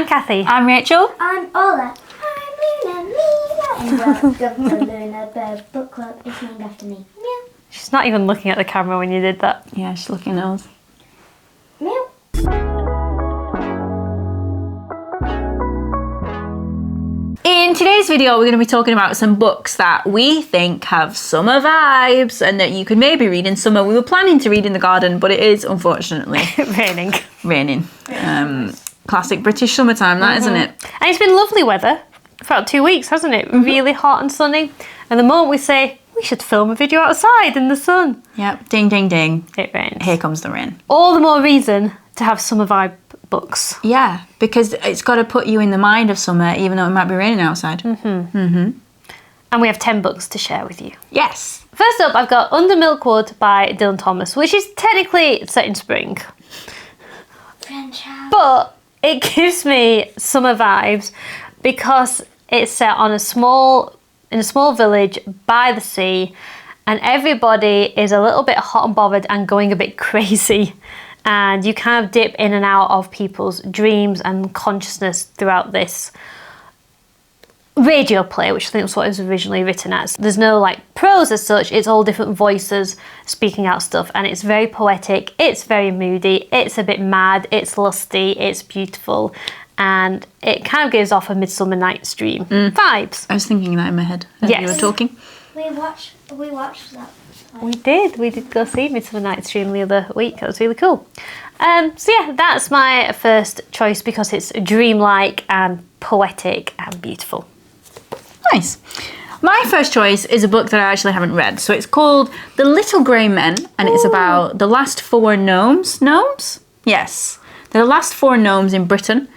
I'm Cathy. I'm Rachel. I'm Ola. I'm Luna. And welcome to Luna Bird Book Club. It's named after me. Meow. She's not even looking at the camera when you did that. Yeah, she's looking at us. Meow. In today's video, we're going to be talking about some books that we think have summer vibes and that you could maybe read in summer. We were planning to read in the garden, but it is unfortunately Raining. Classic British summertime, that isn't it? And it's been lovely weather for about 2 weeks, hasn't it? Really hot and sunny. And the moment we say, we should film a video outside in the sun, Yep. Ding, ding, ding. it rains. Here comes the rain. All the more reason to have summer vibe books. Yeah, because it's got to put you in the mind of summer, even though it might be raining outside. And we have 10 books to share with you. Yes. First up, I've got Under Milkwood by Dylan Thomas, which is technically set in spring. French house. But it gives me summer vibes because it's set on in a small village by the sea, and everybody is a little bit hot and bothered and going a bit crazy. And you kind of dip in and out of people's dreams and consciousness throughout this radio play, which I think was what it was originally written as. There's no like prose as such, it's all different voices speaking out stuff, and it's very poetic, it's very moody, it's a bit mad, it's lusty, it's beautiful, and it kind of gives off a Midsummer Night's Dream vibes. I was thinking that in my head as you were talking. We watched that. We did go see Midsummer Night's Dream the other week. That was really cool. So yeah, that's my first choice because it's dreamlike and poetic and beautiful. Nice. My first choice is a book that I actually haven't read. So it's called The Little Grey Men, and it's about the last 4 gnomes. Gnomes? Yes. They're the last 4 gnomes in Britain.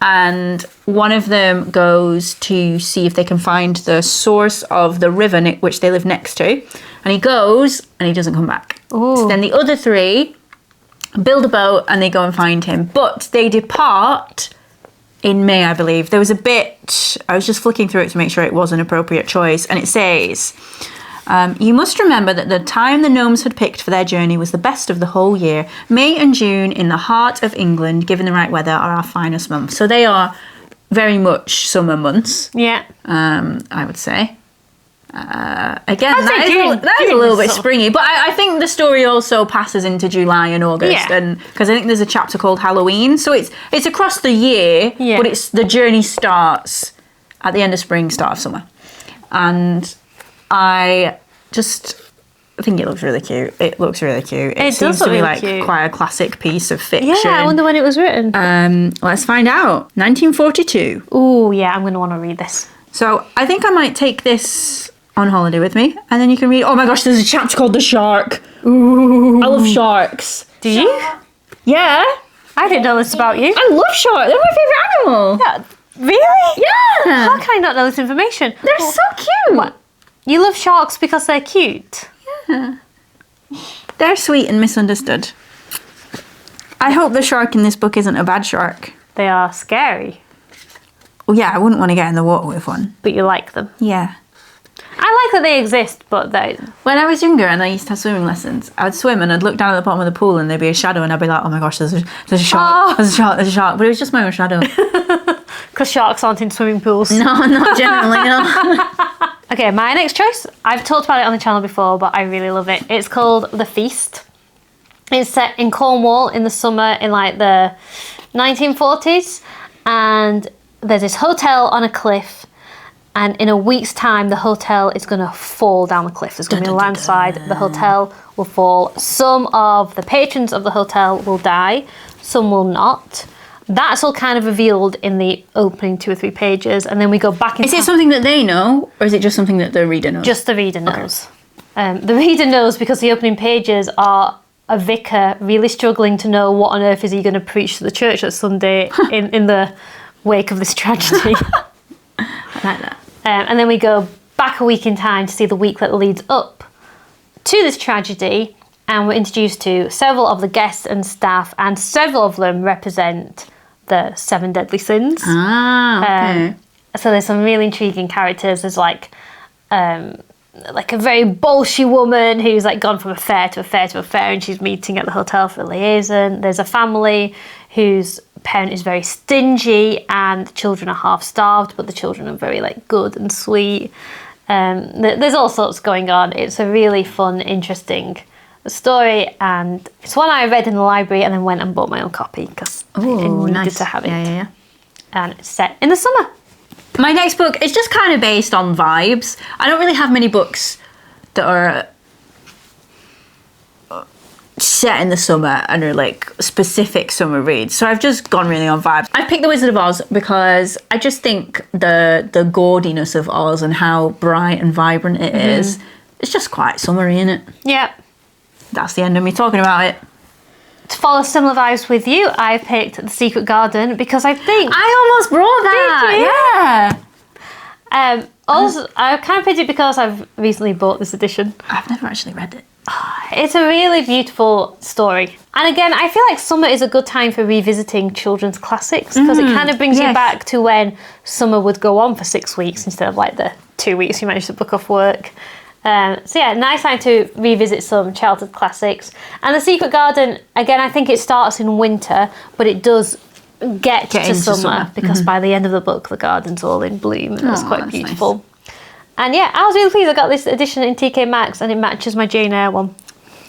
And one of them goes to see if they can find the source of the river which they live next to. And he goes and he doesn't come back. Ooh. So then the other 3 build a boat and they go and find him. But they depart in May, I believe. There was a bit, I was just flicking through it to make sure it was an appropriate choice. And it says, you must remember that the time the gnomes had picked for their journey was the best of the whole year. May and June in the heart of England, given the right weather, are our finest months. So they are very much summer months. Yeah. I would say. Again, June. that is a little bit springy, but I think the story also passes into July and August, and because I think there's a chapter called Halloween, so it's across the year, but it's the journey starts at the end of spring, start of summer, and I think it looks really cute. It looks really cute. It seems to be really like cute. quite a classic piece of fiction. Yeah, I wonder when it was written. Let's find out. 1942. Ooh, yeah, I'm going to want to read this. So I think I might take this on holiday with me, and then you can read. Oh my gosh, there's a chapter called The Shark. Ooh. I love sharks. Do you? Yeah. I didn't know this about you. I love sharks. They're my favourite animal. Yeah, really? Yeah. How can I not know this information? They're so cute. What? You love sharks because they're cute? Yeah. They're sweet and misunderstood. I hope the shark in this book isn't a bad shark. They are scary. Well, yeah, I wouldn't want to get in the water with one. But you like them. Yeah. I like that they exist, but they... When I was younger and I used to have swimming lessons, I would swim and I'd look down at the bottom of the pool and there'd be a shadow and I'd be like, oh my gosh, there's a shark, there's a shark. But it was just my own shadow. Because sharks aren't in swimming pools. No, not generally, no. Okay, my next choice, I've talked about it on the channel before, but I really love it. It's called The Feast. It's set in Cornwall in the summer in like the 1940s. And there's this hotel on a cliff. And in a week's time, the hotel is going to fall down the cliff. There's going to be a landslide. The hotel will fall. Some of the patrons of the hotel will die. Some will not. That's all kind of revealed in the opening 2 or 3 pages. And then we go back in Is it something that they know? Or is it just something that the reader knows? Just the reader knows. Okay. The reader knows because the opening pages are a vicar really struggling to know what on earth is he going to preach to the church that Sunday in the wake of this tragedy. I like that. And then we go back a week in time to see the week that leads up to this tragedy, and we're introduced to several of the guests and staff, and several of them represent the 7 deadly sins. Ah, okay. So there's some really intriguing characters. There's like like a very bolshy woman who's like gone from affair to affair to affair, and she's meeting at the hotel for a liaison. There's a family whose parent is very stingy, and the children are half starved, but the children are very like good and sweet. There's all sorts going on. It's a really fun, interesting story, and it's one I read in the library and then went and bought my own copy because I needed to have it. Yeah. And it's set in the summer. My next book is just kind of based on vibes. I don't really have many books that are set in the summer and are like specific summer reads. So I've just gone really on vibes. I've picked The Wizard of Oz because I just think the gaudiness of Oz and how bright and vibrant it is, it's just quite summery, isn't it? Yeah. That's the end of me talking about it. To follow similar vibes with you, I picked The Secret Garden because I think... I almost brought that! Yeah! Also, I kind of picked it because I've recently bought this edition. I've never actually read it. It's a really beautiful story. And again, I feel like summer is a good time for revisiting children's classics because it kind of brings you back to when summer would go on for 6 weeks instead of like the 2 weeks you managed to book off work. So yeah, nice time to revisit some childhood classics. And The Secret Garden, again, I think it starts in winter, but it does get to summer because by the end of the book, the garden's all in bloom, and it's quite beautiful. Nice. And yeah, I was really pleased. I got this edition in TK Maxx and it matches my Jane Eyre one.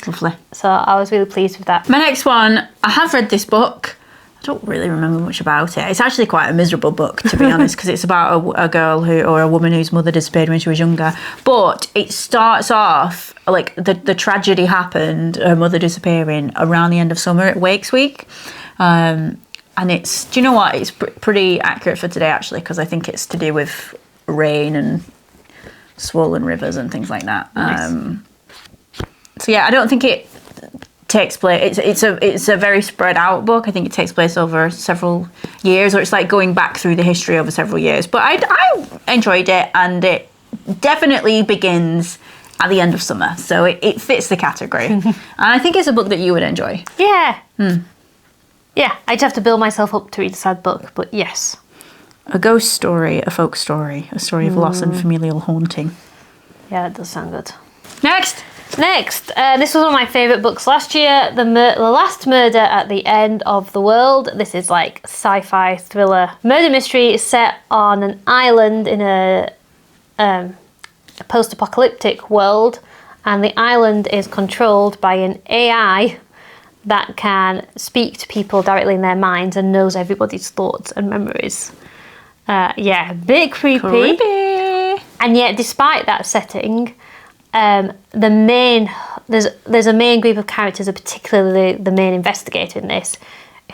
Lovely. So I was really pleased with that. My next one, I have read this book. I don't really remember much about it. It's actually quite a miserable book, to be honest, because it's about a girl or a woman whose mother disappeared when she was younger. But it starts off, like, the tragedy happened, her mother disappearing, around the end of summer at Wakes Week. And it's, do you know what? It's pretty accurate for today, actually, because I think it's to do with rain and swollen rivers and things like that. Nice. So yeah, I don't think it takes place. It's a very spread out book. I think it takes place over several years, or it's like going back through the history over several years. But I enjoyed it, and it definitely begins at the end of summer, so it fits the category. And I think it's a book that you would enjoy. Yeah. Yeah, I'd have to build myself up to read a sad book, but yes. A ghost story, a folk story, a story of loss and familial haunting. Yeah, that does sound good. Next, this was one of my favourite books last year, The Last Murder at the End of the World. This is like sci-fi thriller murder mystery set on an island in a post-apocalyptic world, and the island is controlled by an AI that can speak to people directly in their minds and knows everybody's thoughts and memories. Yeah, a bit creepy. And yet, despite that setting, there's a main group of characters, and particularly the main investigator in this,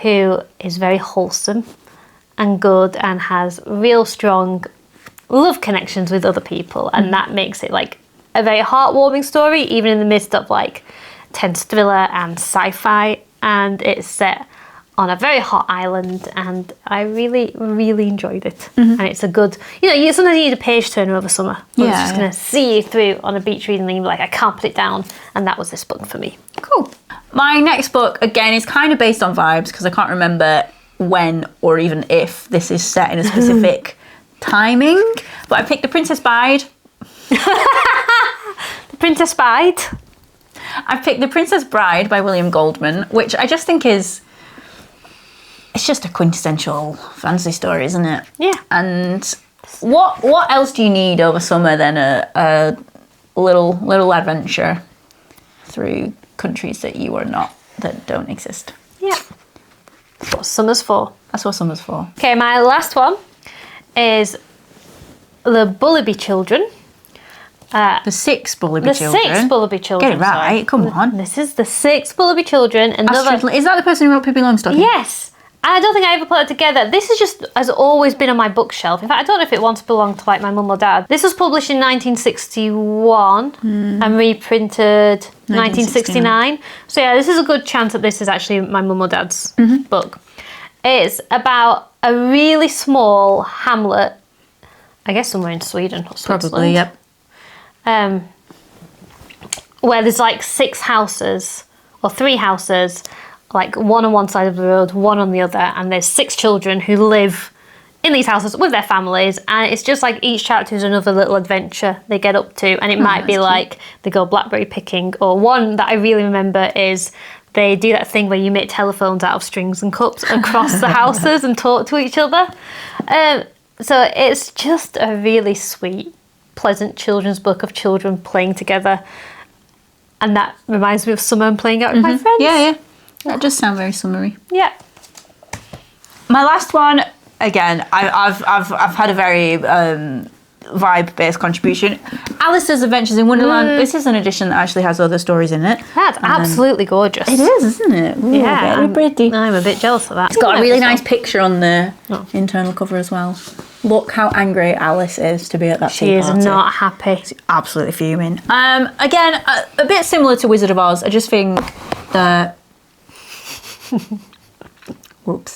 who is very wholesome and good and has real strong love connections with other people, and that makes it like a very heartwarming story, even in the midst of like tense thriller and sci-fi, and it's set on a very hot island, and I really, really enjoyed it. And it's a good, sometimes you need a page turner over summer. It's just going to see you through on a beach reading, and you're like, I can't put it down, and that was this book for me. Cool. My next book, again, is kind of based on vibes, because I can't remember when or even if this is set in a specific timing, but I picked The Princess Bride. The Princess Bride? I picked The Princess Bride by William Goldman, which I just think it's just a quintessential fantasy story, isn't it? Yeah. And what else do you need over summer than a little adventure through countries that don't exist? Yeah. That's what summer's for. That's what summer's for. Okay, my last one is The Bullaby Children. The Six Bullaby Children. The Six Bullaby Children. Get it right, sorry. come on. This is The Six Bullaby Children. Is that the person who wrote Pippi Longstocking? Yes. And I don't think I ever put it together. This has always been on my bookshelf. In fact, I don't know if it once belonged to like my mum or dad. This was published in 1961 and reprinted 1969. So yeah, this is a good chance that this is actually my mum or dad's book. It's about a really small hamlet, I guess somewhere in Sweden or Switzerland. Probably, yep. Where there's like 6 houses or 3 houses, like one on one side of the road, one on the other, and there's 6 children who live in these houses with their families, and it's just like each chapter is another little adventure they get up to, and it might be like they go blackberry picking, or one that I really remember is they do that thing where you make telephones out of strings and cups across the houses and talk to each other. So it's just a really sweet, pleasant children's book of children playing together, and that reminds me of summer and playing out with my friends. Yeah. That does sound very summery. Yeah. My last one, again, I've had a very vibe-based contribution. Alice's Adventures in Wonderland. This is an edition that actually has other stories in it. That's absolutely gorgeous. It is, isn't it? Ooh, Yeah, very pretty. I'm a bit jealous of that. It's got a really nice picture on the internal cover as well. Look how angry Alice is to be at that She tea is party. not happy. She's absolutely fuming. Again, a bit similar to Wizard of Oz. I just think the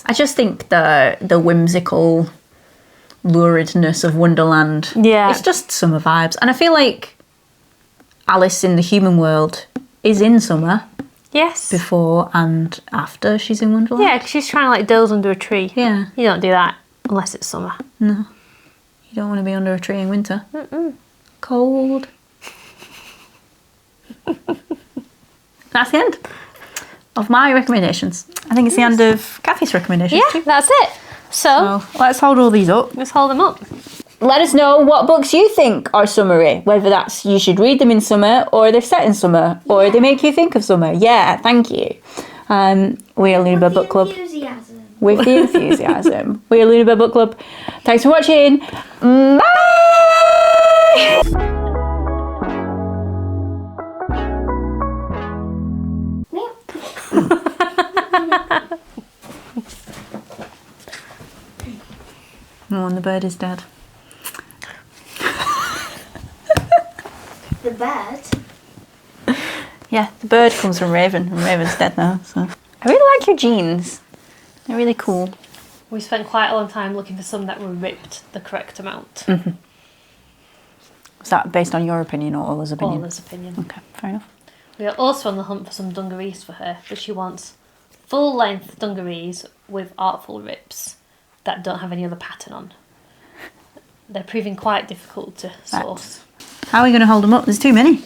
I just think the whimsical luridness of Wonderland. Yeah. It's just summer vibes. And I feel like Alice in the human world is in summer Yes. before and after she's in Wonderland. Yeah, 'cause she's trying to like doze under a tree. Yeah. You don't do that unless it's summer. No. You don't want to be under a tree in winter. Cold. That's the end of my recommendations. I think it's the end of Cathy's recommendations Yeah, too. that's it. So, So let's hold all these up. let's hold them up. Let us know what books you think are summery, whether that's you should read them in summer, or they're set in summer, or they make you think of summer. Yeah, thank you. We are Lunabird Book Club. Enthusiasm. With the enthusiasm. We are Lunabird Book Club. Thanks for watching. Bye! Oh, and the bird is dead. The bird. Yeah, the bird comes from Raven, and Raven's dead now. So I really like your jeans. They're really cool. We spent quite a long time looking for some that were ripped the correct amount. Was that based on your opinion or Ola's opinion? Ola's opinion. Okay, fair enough. We are also on the hunt for some dungarees for her, but she wants full-length dungarees with artful rips that don't have any other pattern on. They're proving quite difficult to source. How are we going to hold them up? There's too many.